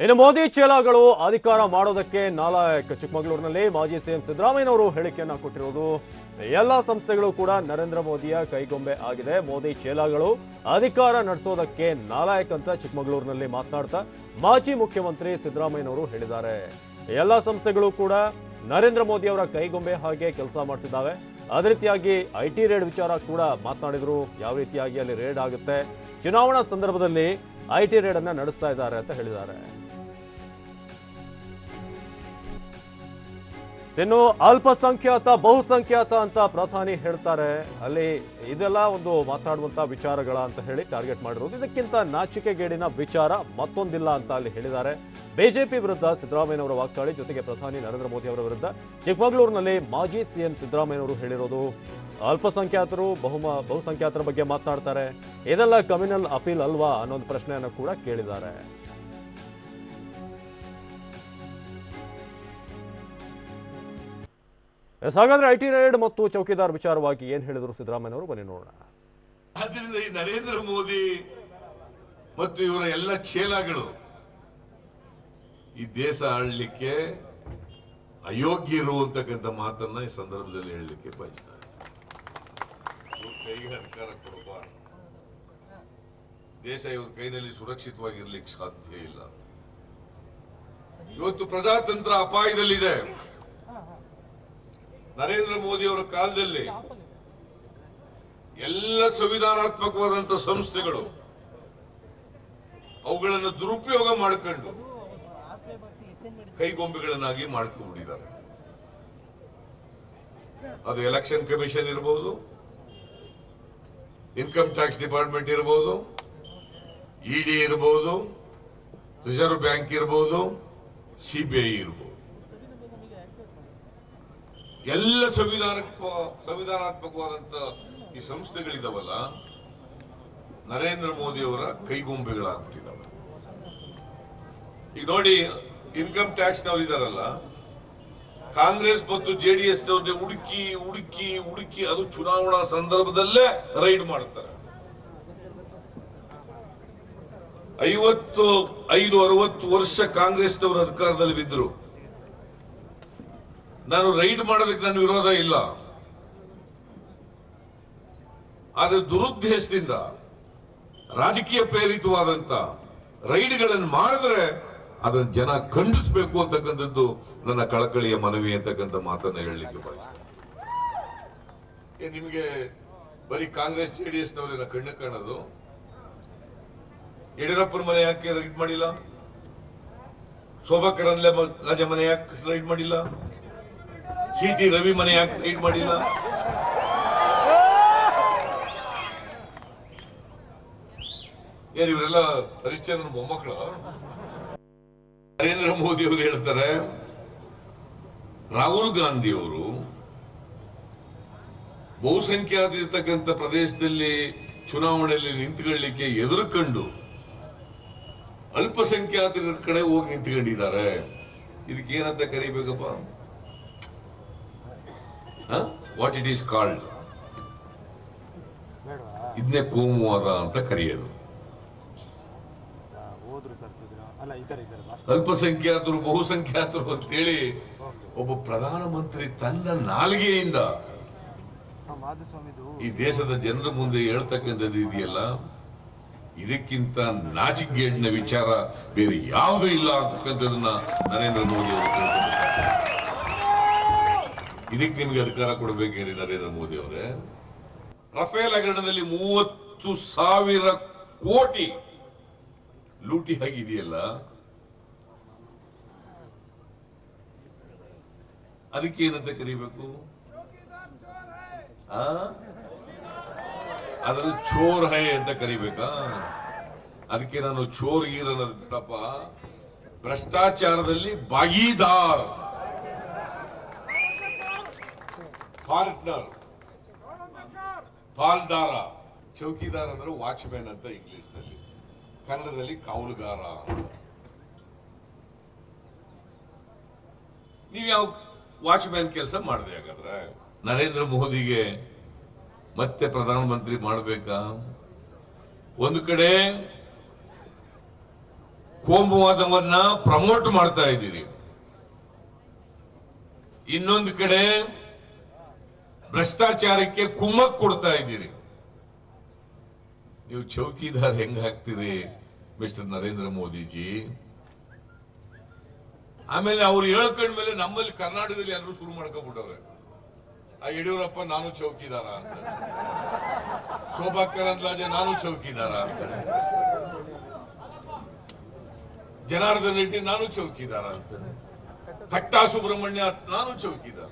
ಇನ್ನು ಮೋದಿ ಚೇಲಾಗಳು ಅಧಿಕಾರ ಮಾಡೋದಕ್ಕೆ ನಾಲಾಯಕ್. ಚಿಕ್ಕಮಗಳೂರಿನಲ್ಲಿ ಮಾಜಿ ಸಿಎಂ ಸಿದ್ದರಾಮಯ್ಯನವರು ಹೇಳಿಕೆಯನ್ನ ಕೊಟ್ಟಿರುವುದು. ಎಲ್ಲ ಸಂಸ್ಥೆಗಳು ಕೂಡ ನರೇಂದ್ರ ಮೋದಿಯ ಕೈಗೊಂಬೆ ಆಗಿದೆ. ಮೋದಿ ಚೇಲಾಗಳು ಅಧಿಕಾರ ನಡೆಸೋದಕ್ಕೆ ನಾಲಾಯಕ್ ಅಂತ ಚಿಕ್ಕಮಗಳೂರಿನಲ್ಲಿ ಮಾತನಾಡ್ತಾ ಮಾಜಿ ಮುಖ್ಯಮಂತ್ರಿ ಸಿದ್ದರಾಮಯ್ಯನವರು ಹೇಳಿದ್ದಾರೆ. ಎಲ್ಲ ಸಂಸ್ಥೆಗಳು ಕೂಡ ನರೇಂದ್ರ ಮೋದಿ ಅವರ ಕೈಗೊಂಬೆ ಹಾಗೆ ಕೆಲಸ ಮಾಡ್ತಿದ್ದಾವೆ. ಅದೇ ರೀತಿಯಾಗಿ ಐಟಿ ರೇಡ್ ವಿಚಾರ ಕೂಡ ಮಾತನಾಡಿದ್ರು. ಯಾವ ರೀತಿಯಾಗಿ ಅಲ್ಲಿ ರೇಡ್ ಆಗುತ್ತೆ, ಚುನಾವಣಾ ಸಂದರ್ಭದಲ್ಲಿ ಐಟಿ ರೇಡ್ ಅನ್ನ ನಡೆಸ್ತಾ ಇದ್ದಾರೆ ಅಂತ ಹೇಳಿದ್ದಾರೆ. ಇನ್ನು ಅಲ್ಪಸಂಖ್ಯಾತ ಬಹುಸಂಖ್ಯಾತ ಅಂತ ಪ್ರಧಾನಿ ಹೇಳ್ತಾರೆ. ಅಲ್ಲಿ ಇದೆಲ್ಲ ಒಂದು ಮಾತನಾಡುವಂತ ವಿಚಾರಗಳ ಅಂತ ಹೇಳಿ ಟಾರ್ಗೆಟ್ ಮಾಡಿರೋದು. ಇದಕ್ಕಿಂತ ನಾಚಿಕೆಗೇಡಿನ ವಿಚಾರ ಮತ್ತೊಂದಿಲ್ಲ ಅಂತ ಅಲ್ಲಿ ಹೇಳಿದ್ದಾರೆ. ಬಿಜೆಪಿ ವಿರುದ್ಧ ಸಿದ್ದರಾಮಯ್ಯನವರ ವಾಗ್ದಾಳಿ, ಜೊತೆಗೆ ಪ್ರಧಾನಿ ನರೇಂದ್ರ ಮೋದಿ ಅವರ ವಿರುದ್ಧ ಚಿಕ್ಕಮಗಳೂರಿನಲ್ಲಿ ಮಾಜಿ ಸಿಎಂ ಸಿದ್ದರಾಮಯ್ಯನವರು ಹೇಳಿರೋದು. ಅಲ್ಪಸಂಖ್ಯಾತರು ಬಹುಸಂಖ್ಯಾತರ ಬಗ್ಗೆ ಮಾತನಾಡ್ತಾರೆ. ಇದೆಲ್ಲ ಕಮ್ಯುನಲ್ ಅಪೀಲ್ ಅಲ್ವಾ ಅನ್ನೋ ಪ್ರಶ್ನೆಯನ್ನು ಕೂಡ ಕೇಳಿದ್ದಾರೆ. ಹಾಗಾದ್ರೆ ಐಟಿ ರೇಡ್ ಮತ್ತು ಚೌಕಿದಾರ್ ವಿಚಾರವಾಗಿ ಏನ್ ಹೇಳಿದ್ರು ಸಿದ್ದರಾಮಯ್ಯನವರು, ಬನ್ನಿ ನೋಡೋಣ. ಆದ್ದರಿಂದ ಈ ನರೇಂದ್ರ ಮೋದಿ ಮತ್ತು ಇವರ ಎಲ್ಲ ಚೇಲಾಗಳು ಈ ದೇಶ ಆಳ್ಲಿಕ್ಕೆ ಅಯೋಗ್ಯರು ಅಂತಕ್ಕಂಥ ಮಾತನ್ನ ಈ ಸಂದರ್ಭದಲ್ಲಿ ಹೇಳಲಿಕ್ಕೆ ಬಯಸ್ತಾರೆ. ಕೈಗೆ ಅಧಿಕಾರ ಕೊಡಬಾರದು. ದೇಶ ಇವ್ರ ಕೈನಲ್ಲಿ ಸುರಕ್ಷಿತವಾಗಿರ್ಲಿಕ್ಕೆ ಸಾಧ್ಯ ಇಲ್ಲ. ಇವತ್ತು ಪ್ರಜಾತಂತ್ರ ಅಪಾಯದಲ್ಲಿದೆ. ನರೇಂದ್ರ ಮೋದಿ ಅವರ ಕಾಲದಲ್ಲಿ ಎಲ್ಲ ಸಂವಿಧಾನಾತ್ಮಕವಾದಂತಹ ಸಂಸ್ಥೆಗಳು ಅವುಗಳನ್ನು ದುರುಪಯೋಗ ಮಾಡಿಕೊಂಡು ಕೈಗೊಂಬೆಗಳನ್ನಾಗಿ ಮಾಡಿಕೊಂಡಿದ್ದಾರೆ. ಅದು ಎಲೆಕ್ಷನ್ ಕಮಿಷನ್ ಇರಬಹುದು, ಇನ್ಕಮ್ ಟ್ಯಾಕ್ಸ್ ಡಿಪಾರ್ಟ್ಮೆಂಟ್ ಇರಬಹುದು, ಇಡಿ ಇರಬಹುದು, ರಿಸರ್ವ್ ಬ್ಯಾಂಕ್ ಇರಬಹುದು, ಸಿಬಿಐ ಇರಬಹುದು. ಎಲ್ಲ ಸಂವಿಧಾನಾತ್ಮಕವಾದಂತ ಈ ಸಂಸ್ಥೆಗಳಿದಾವಲ್ಲ, ನರೇಂದ್ರ ಮೋದಿ ಅವರ ಕೈಗೊಂಬೆಗಳಾಗ್ತಿದ್ದಾವೆ. ಈಗ ನೋಡಿ, ಇನ್ಕಮ್ ಟ್ಯಾಕ್ಸ್ ನವರು ಇದಾರಲ್ಲ, ಕಾಂಗ್ರೆಸ್ ಮತ್ತು ಜೆಡಿಎಸ್ ನವ್ರನ್ನೇ ಹುಡುಕಿ ಹುಡುಕಿ ಹುಡುಕಿ ಅದು ಚುನಾವಣಾ ಸಂದರ್ಭದಲ್ಲೇ ರೈಡ್ ಮಾಡ್ತಾರೆ. 55-60 ವರ್ಷ ಕಾಂಗ್ರೆಸ್ನವರು ಅಧಿಕಾರದಲ್ಲಿ ಬಿದ್ದರು. ನಾನು ರೈಡ್ ಮಾಡೋದಕ್ಕೆ ನನ್ನ ವಿರೋಧ ಇಲ್ಲ. ಆದರೆ ದುರುದ್ದೇಶದಿಂದ ರಾಜಕೀಯ ಪ್ರೇರಿತವಾದಂತ ರೈಡ್ಗಳನ್ನು ಮಾಡಿದ್ರೆ ಅದನ್ನು ಜನ ಖಂಡಿಸಬೇಕು ಅಂತಕ್ಕಂಥದ್ದು ನನ್ನ ಕಳಕಳಿಯ ಮನವಿ ಅಂತಕ್ಕಂಥ ಮಾತನ್ನ ಹೇಳಲಿಕ್ಕೆ ಬಯಸ್ತೇನೆ. ನಿಮಗೆ ಬರೀ ಕಾಂಗ್ರೆಸ್ ಜೆಡಿಎಸ್ ನವರೇನ ಕಣ್ಣು ಕಾಣೋದು? ಯಡಿಯೂರಪ್ಪನ ಮನೆ ಯಾಕೆ ರೈಡ್ ಮಾಡಿಲ್ಲ? ಶೋಭಾ ಕರಂದ್ಲಾಜೆ ಮನೆ ಯಾಕೆ ರೈಡ್ ಮಾಡಿಲ್ಲ? ಸಿಟಿ ರವಿ ಮನೆ ಯಾಕೆ ರೈಡ್ ಮಾಡಿಲ್ಲ? ಇವರೆಲ್ಲ ಹರಿಶ್ಚಂದ್ರನ ಮೊಮ್ಮಕ್ಕಳು. ನರೇಂದ್ರ ಮೋದಿ ಅವರು ಹೇಳ್ತಾರೆ, ರಾಹುಲ್ ಗಾಂಧಿ ಅವರು ಬಹುಸಂಖ್ಯಾತ ಇರ್ತಕ್ಕಂಥ ಪ್ರದೇಶದಲ್ಲಿ ಚುನಾವಣೆಯಲ್ಲಿ ನಿಂತುಕೊಳ್ಳಲಿಕ್ಕೆ ಎದುರುಕೊಂಡು ಅಲ್ಪಸಂಖ್ಯಾತರ ಕಡೆ ಹೋಗಿ ನಿಂತ್ಕೊಂಡಿದ್ದಾರೆ. ಇದಕ್ಕೆ ಏನಂತ ಕರಿಬೇಕಪ್ಪ? What it is called? ಇದನ್ನೇ ಕೋಮುವಾದ ಅಂತ ಕರೆಯೋದು. ಅಲ್ಪಸಂಖ್ಯಾತರು ಬಹುಸಂಖ್ಯಾತರು ಅಂತೇಳಿ ಒಬ್ಬ ಪ್ರಧಾನಮಂತ್ರಿ ತನ್ನ ನಾಲಿಗೆಯಿಂದ ಈ ದೇಶದ ಜನರ ಮುಂದೆ ಹೇಳ್ತಕ್ಕಂಥದ್ದು ಇದೆಯಲ್ಲ, ಇದಕ್ಕಿಂತ ನಾಚಿಕೆಗೇಡಿನ ವಿಚಾರ ಬೇರೆ ಯಾವುದೂ ಇಲ್ಲ ಅಂತಕ್ಕಂಥದನ್ನ ನರೇಂದ್ರ ಮೋದಿ ಅವರು ತಿಳ್ಕೊಬೇಕು. ಇದಕ್ಕೆ ನಿಮ್ಗೆ ಅಧಿಕಾರ ಕೊಡಬೇಕೇರಿ ನರೇಂದ್ರ ಮೋದಿ ಅವರೇ? ರಫೇಲ್ ಹಗರಣದಲ್ಲಿ 30,000 ಕೋಟಿ ಲೂಟಿ ಆಗಿದೆಯಲ್ಲ, ಅದಕ್ಕೆ ಏನಂತ ಕರಿಬೇಕು? ಅದ್ರಲ್ಲಿ ಚೋರ್ ಹೈ ಅಂತ ಕರಿಬೇಕಾ? ಅದಕ್ಕೆ ನಾನು ಚೋರ್ ಗೀರ್ ಅನ್ನೋದು ಬಿಡಪ್ಪ, ಭ್ರಷ್ಟಾಚಾರದಲ್ಲಿ ಭಾಗೀದಾರ್, ಪಾರ್ಟ್ನರ್, ಪಾಲ್ದಾರ. ಚೌಕಿದಾರ್ ಅಂದ್ರೆ ವಾಚ್ಮ್ಯಾನ್ ಅಂತ ಇಂಗ್ಲಿಷ್ ನಲ್ಲಿ, ಕನ್ನಡದಲ್ಲಿ ಕಾವಲುಗಾರ. ನೀವು ಯಾವ ವಾಚ್ಮ್ಯಾನ್ ಕೆಲಸ ಮಾಡಿದೆ? ಹಾಗಾದ್ರೆ ನರೇಂದ್ರ ಮೋದಿಗೆ ಮತ್ತೆ ಪ್ರಧಾನಮಂತ್ರಿ ಮಾಡಬೇಕಾ? ಒಂದು ಕಡೆ ಕೋಮುವಾದವನ್ನ ಪ್ರಮೋಟ್ ಮಾಡ್ತಾ ಇದ್ದೀರಿ. ಇನ್ನೊಂದು ಕಡೆ ಭ್ರಷ್ಟಾಚಾರಕ್ಕೆ ಕುಮ್ಮಕ್ ಕೊಡ್ತಾ ಇದ್ದೀರಿ. ನೀವು ಚೌಕಿದಾರ್ ಹೆಂಗ್ ಹಾಕ್ತೀರಿ ಮಿಸ್ಟರ್ ನರೇಂದ್ರ ಮೋದಿಜಿ? ಆಮೇಲೆ ಅವ್ರು ಹೇಳ್ಕೊಂಡ್ಮೇಲೆ ನಮ್ಮಲ್ಲಿ ಕರ್ನಾಟಕದಲ್ಲಿ ಎಲ್ಲರೂ ಶುರು ಮಾಡ್ಕೊಂಡ್ಬಿಟ್ಟವ್ರೆ. ಆ ಯಡಿಯೂರಪ್ಪ ನಾನು ಚೌಕಿದಾರ ಅಂತ, ಶೋಭಾ ಕರಂದ್ಲಾಜೆ ನಾನು ಚೌಕಿದಾರ ಅಂತ, ಜನಾರ್ದನ್ ರೆಡ್ಡಿ ನಾನು ಚೌಕಿದಾರ ಅಂತ, ಕಟ್ಟಾ ಸುಬ್ರಹ್ಮಣ್ಯ ನಾನು ಚೌಕಿದಾರ.